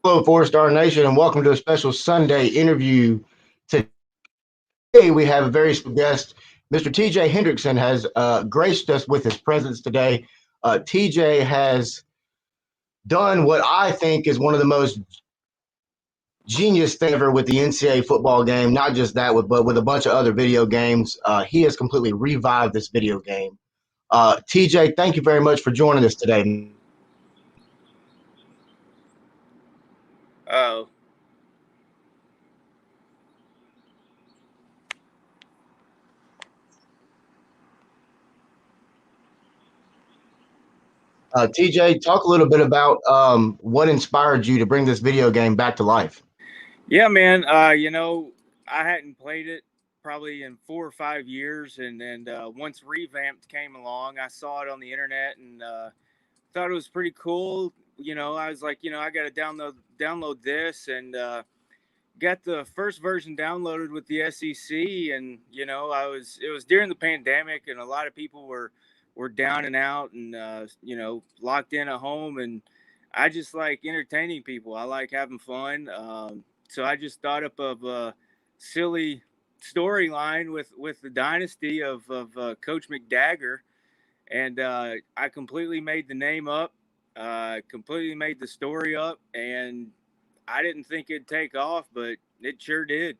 Hello, Four Star Nation, and welcome to a special Sunday interview. Today, we have a very special guest. Mr. TJ Hendrickson has graced us with his presence today. TJ has done what I think is one of the most genius things ever with the NCAA football game. Not just that, but with a bunch of other video games. He has completely revived this video game. TJ, thank you very much for joining us today. Oh, TJ, talk a little bit about what inspired you to bring this video game back to life. yeah, man. I hadn't played it probably in 4 or 5 years, and once revamped came along, I saw it on the internet and thought it was pretty cool. I was like, I got to download this, and got the first version downloaded with the SEC, and it was during the pandemic, and a lot of people were down and out, and locked in at home, and I just like entertaining people. I like having fun. So I just thought up of a silly storyline with the dynasty of Coach McDagger, and I completely made the name up, completely made the story up, and I didn't think it'd take off, but it sure did.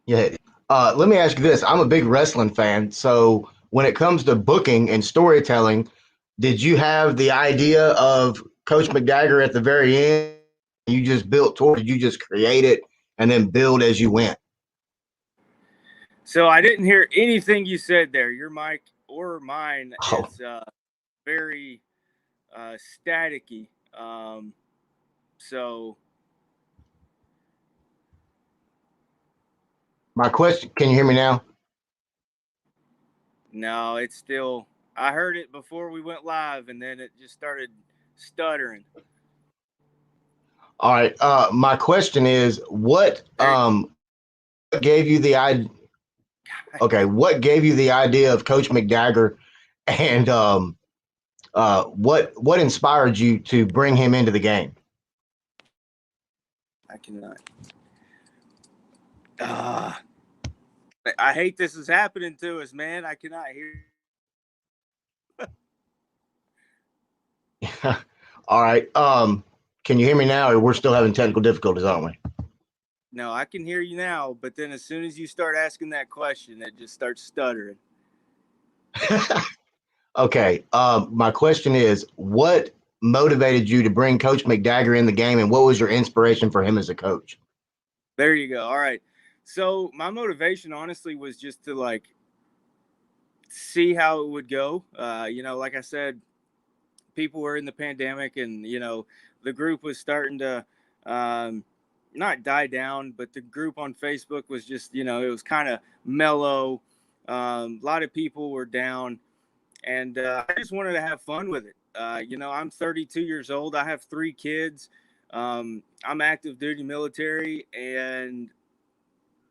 Yeah. Let me ask you this. I'm a big wrestling fan. So when it comes to booking and storytelling, did you have the idea of Coach McDagger at the very end? You just built toward it, you just create it and then build as you went. So I didn't hear anything you said there. Your mic or mine Oh, is very staticky. So my question, can you hear me now? no, it's still. I heard it before we went live, and then it just started stuttering. All right. My question is There you gave you the idea? Okay, what gave you the idea of Coach McDagger, and what inspired you to bring him into the game? I cannot. Ah, I hate this is happening to us, man. I cannot hear. All right. Can you hear me now, or we're still having technical difficulties, aren't we? No, I can hear you now, but then as soon as you start asking that question, it just starts stuttering. Okay. My question is, what motivated you to bring Coach McDagger in the game, and what was your inspiration for him as a coach? There you go. All right. So my motivation, honestly, was just to like see how it would go. Like I said, people were in the pandemic, and the group was starting to um, not die down, but the group on Facebook was just it was kind of mellow. A lot of people were down, and I just wanted to have fun with it. I'm 32 years old. I have 3 kids. I'm active duty military, and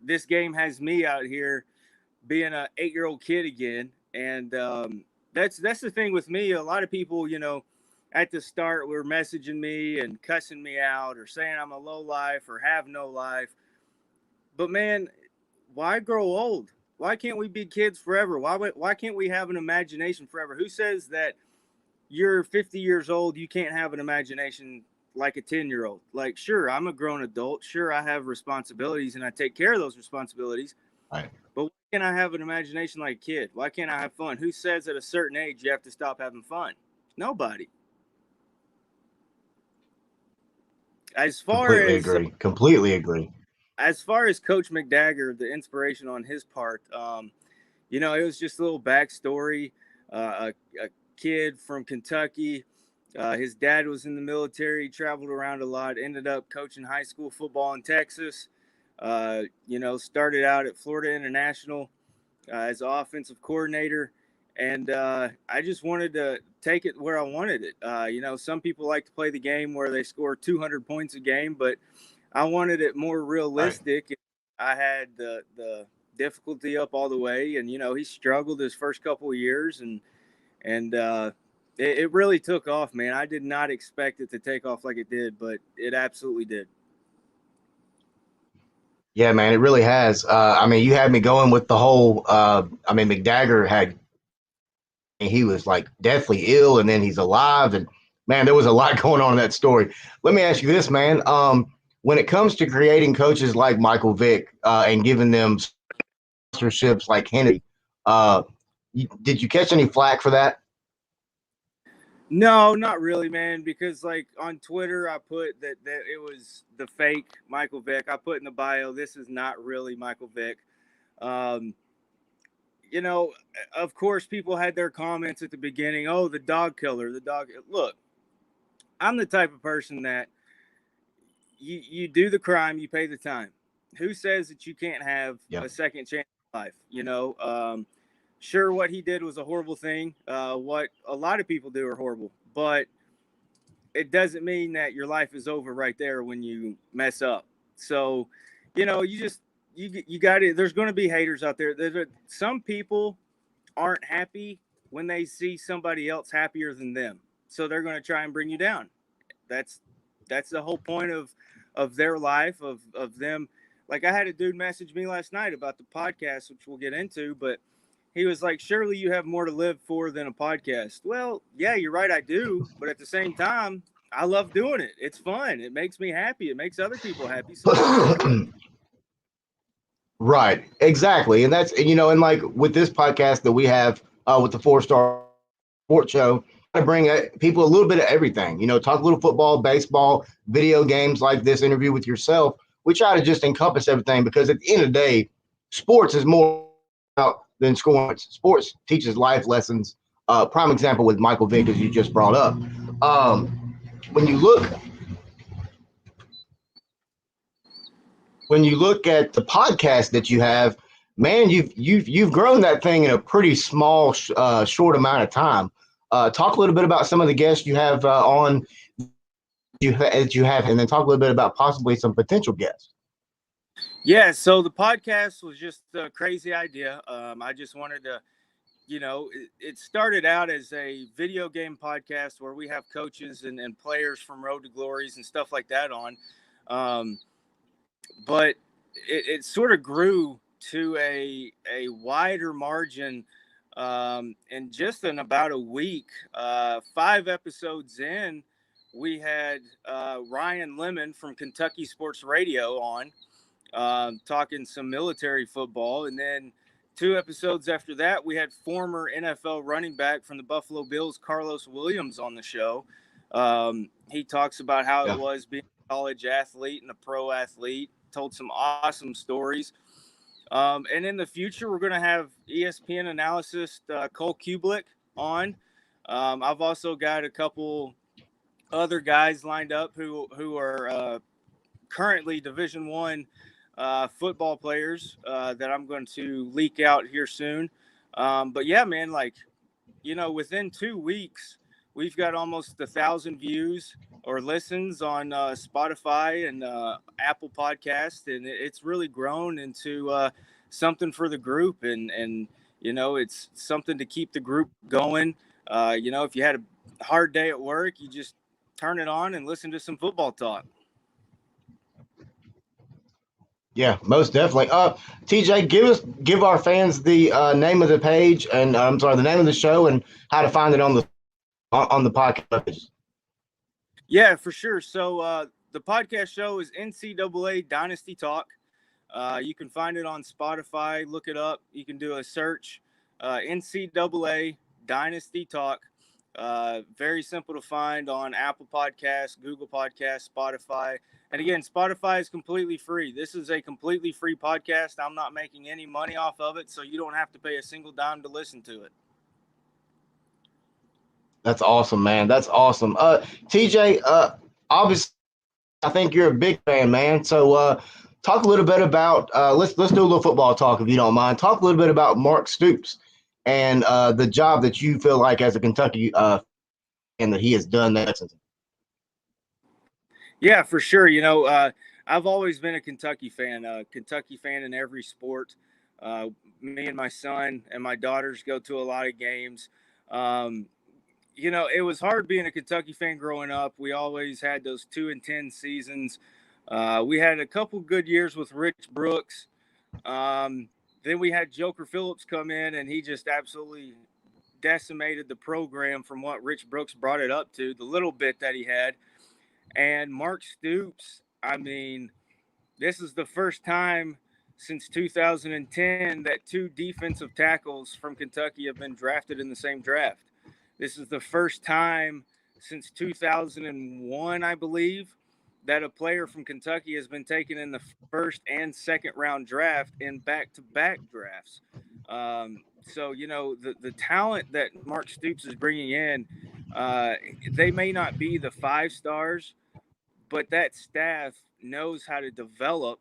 this game has me out here being a 8-year-old kid again. And that's the thing with me. A lot of people, at the start were messaging me and cussing me out or saying I'm a low life or have no life. But man, why grow old? Why can't we be kids forever? Why can't we have an imagination forever? Who says that you're 50 years old, you can't have an imagination like a 10-year-old? Like, sure, I'm a grown adult. Sure, I have responsibilities and I take care of those responsibilities. Right. But why can't I have an imagination like a kid? Why can't I have fun? Who says at a certain age you have to stop having fun? Nobody. As far Completely as agree. Completely agree. Coach McDagger, the inspiration on his part, it was just a little backstory. A kid from Kentucky. His dad was in the military, traveled around a lot, ended up coaching high school football in Texas. Started out at Florida International as offensive coordinator. And I just wanted to take it where I wanted it. Some people like to play the game where they score 200 points a game, but I wanted it more Right. realistic. I had the difficulty up all the way, and he struggled his first couple of years, and it really took off, man. I did not expect it to take off like it did, but it absolutely did. Yeah, man, it really has. I mean, you had me going with the whole. I mean, McDagger had he was like deathly ill, and then he's alive, and man, there was a lot going on in that story. Let me ask you this, man. When it comes to creating coaches like Michael Vick and giving them sponsorships like Henry, uh, did you catch any flack for that? No, not really, man. Because like on Twitter, I put that it was the fake Michael Vick. I put in the bio, this is not really Michael Vick. Um, you know, of course, people had their comments at the beginning. Oh, the dog killer, the dog. Look, I'm the type of person that you do the crime, you pay the time. Who says that you can't have Yeah. a second chance in life? Sure, what he did was a horrible thing. What a lot of people do are horrible, but it doesn't mean that your life is over right there when you mess up. So, you just you got it. There's going to be haters out there. Some people aren't happy when they see somebody else happier than them, so they're going to try and bring you down. That's that's the whole point of their life of them. Like I had a dude message me last night about the podcast, which we'll get into, but he was like, surely you have more to live for than a podcast. Well, yeah, you're right, I do, but at the same time, I love doing it. It's fun. It makes me happy. It makes other people happy, so let's go do it. Right, exactly, and that's and like with this podcast that we have with the 4 Star Sports Show, to bring people a little bit of everything. Talk a little football, baseball, video games, like this interview with yourself. We try to just encompass everything because at the end of the day, sports is more about than scoring. Sports teaches life lessons. Prime example with Michael Vick, as you just brought up. When you look when you look at the podcast that you have, man, you've grown that thing in a pretty small, short amount of time. Talk a little bit about some of the guests you have on that you have, and then talk a little bit about possibly some potential guests. Yeah, so the podcast was just a crazy idea. I just wanted to, it started out as a video game podcast where we have coaches and players from Road to Glories and stuff like that on. Um, but it sort of grew to a wider margin. And just in about a week, 5 episodes in, we had Ryan Lemon from Kentucky Sports Radio on talking some military football. And then 2 episodes after that, we had former NFL running back from the Buffalo Bills, Carlos Williams, on the show. He talks about how it was being a college athlete and a pro athlete, told some awesome stories. And in the future, we're going to have ESPN analyst Cole Kublik on. I've also got a couple other guys lined up who are currently Division One football players that I'm going to leak out here soon. But yeah, man, like within 2 weeks, we've got almost 1,000 views or listens on Spotify and Apple Podcast, and it's really grown into something for the group, and it's something to keep the group going. If you had a hard day at work, you just turn it on and listen to some football talk. Yeah, most definitely. TJ, give our fans the name of the page, and I'm sorry, the name of the show, and how to find it on the podcast. Yeah, for sure. So the podcast show is NCAA Dynasty Talk. You can find it on Spotify. Look it up. You can do a search. NCAA Dynasty Talk. Very simple to find on Apple Podcasts, Google Podcasts, Spotify. And again, Spotify is completely free. This is a completely free podcast. I'm not making any money off of it, so you don't have to pay a single dime to listen to it. That's awesome, man. That's awesome. TJ, obviously, I think you're a big fan, man. So, talk a little bit about let's do a little football talk if you don't mind. Talk a little bit about Mark Stoops and the job that you feel like as a Kentucky and that he has done that. Yeah, for sure. I've always been a Kentucky fan in every sport. Me and my son and my daughters go to a lot of games. it was hard being a Kentucky fan growing up. We always had those 2-10 seasons. We had a couple good years with Rich Brooks. Then we had Joker Phillips come in, and he just absolutely decimated the program from what Rich Brooks brought it up to, the little bit that he had. And Mark Stoops, I mean, this is the first time since 2010 that two defensive tackles from Kentucky have been drafted in the same draft. This is the first time since 2001, I believe, that a player from Kentucky has been taken in the first and second round draft in back-to-back drafts. So, the talent that Mark Stoops is bringing in, they may not be the 5 stars, but that staff knows how to develop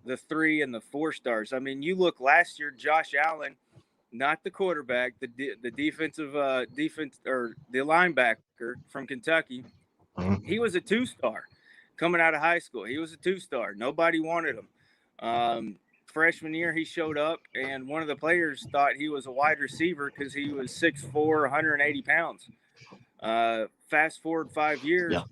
the 3 and the 4 stars. I mean, you look last year, Josh Allen, not the quarterback, the defensive defense or the linebacker from Kentucky. He was a 2-star coming out of high school. He was a 2-star. Nobody wanted him. Freshman year, he showed up, and one of the players thought he was a wide receiver because he was 6'4", 180 pounds. Fast forward 5 years, Yeah.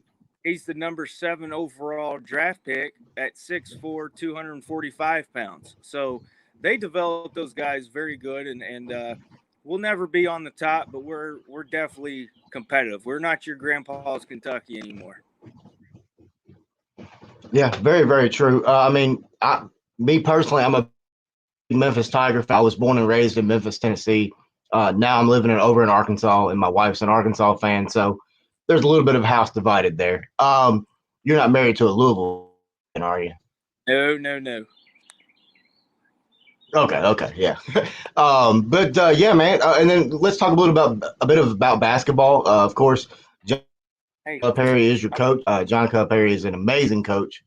He's the number 7 overall draft pick at 6'4", 245 pounds. So they developed those guys very good, and we'll never be on the top, but we're definitely competitive. We're not your grandpa's Kentucky anymore. Yeah, very, very true. I mean, me personally, I'm a Memphis Tiger fan. I was born and raised in Memphis, Tennessee. Now I'm living over in Arkansas, and my wife's an Arkansas fan. So there's a little bit of house divided there. You're not married to a Louisville fan, are you? No. Okay, yeah. But yeah, man. And then let's talk a bit about basketball. Of course, John Calipari is your coach. John Calipari is an amazing coach.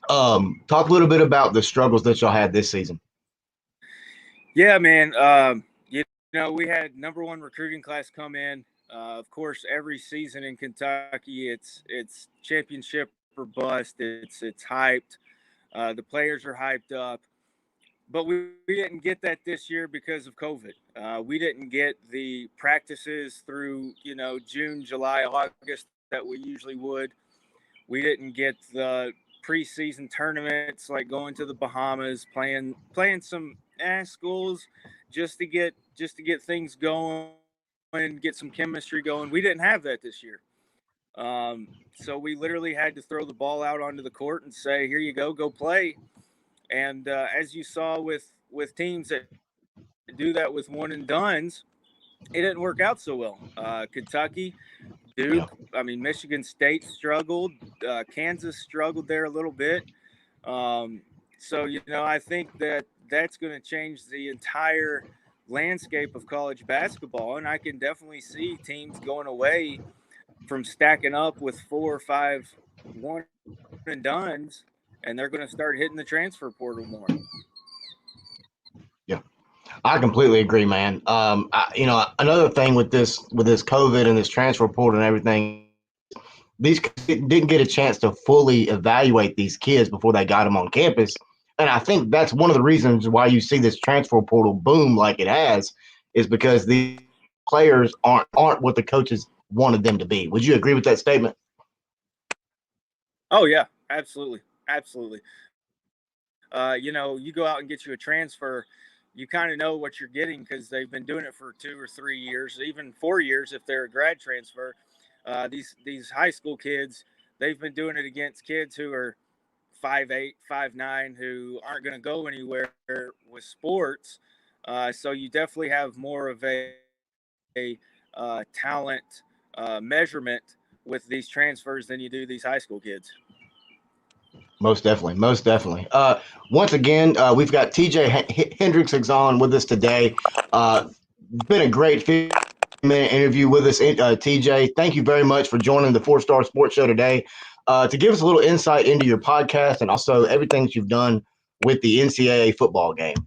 Talk a little bit about the struggles that y'all had this season. Yeah, man. We had number 1 recruiting class come in. Of course, every season in Kentucky, it's championship or bust. It's hyped. The players are hyped up. But we didn't get that this year because of COVID. We didn't get the practices through, June, July, August that we usually would. We didn't get the preseason tournaments like going to the Bahamas, playing some schools just to get things going and get some chemistry going. We didn't have that this year. So we literally had to throw the ball out onto the court and say, here you go play. And as you saw with teams that do that with one and dones, it didn't work out so well. Kentucky, Duke, I mean, Michigan State struggled. Kansas struggled there a little bit. So, I think that's going to change the entire landscape of college basketball. And I can definitely see teams going away from stacking up with 4 or 5 one and dones, and they're going to start hitting the transfer portal more. Yeah, I completely agree, man. Another thing with this COVID and this transfer portal and everything, these didn't get a chance to fully evaluate these kids before they got them on campus. And I think that's one of the reasons why you see this transfer portal boom like it has, is because the players aren't what the coaches wanted them to be. Would you agree with that statement? Oh, yeah, absolutely. You go out and get you a transfer, you kind of know what you're getting because they've been doing it for 2 or 3 years, even 4 years if they're a grad transfer. These high school kids, they've been doing it against kids who are 5'8", 5'9", who aren't going to go anywhere with sports. So you definitely have more of a talent measurement with these transfers than you do these high school kids. Most definitely. Once again, we've got TJ Hendrickson on with us today. Been a great 15-minute interview with us, TJ. Thank you very much for joining the 4-Star Sports Show today to give us a little insight into your podcast and also everything that you've done with the NCAA football game.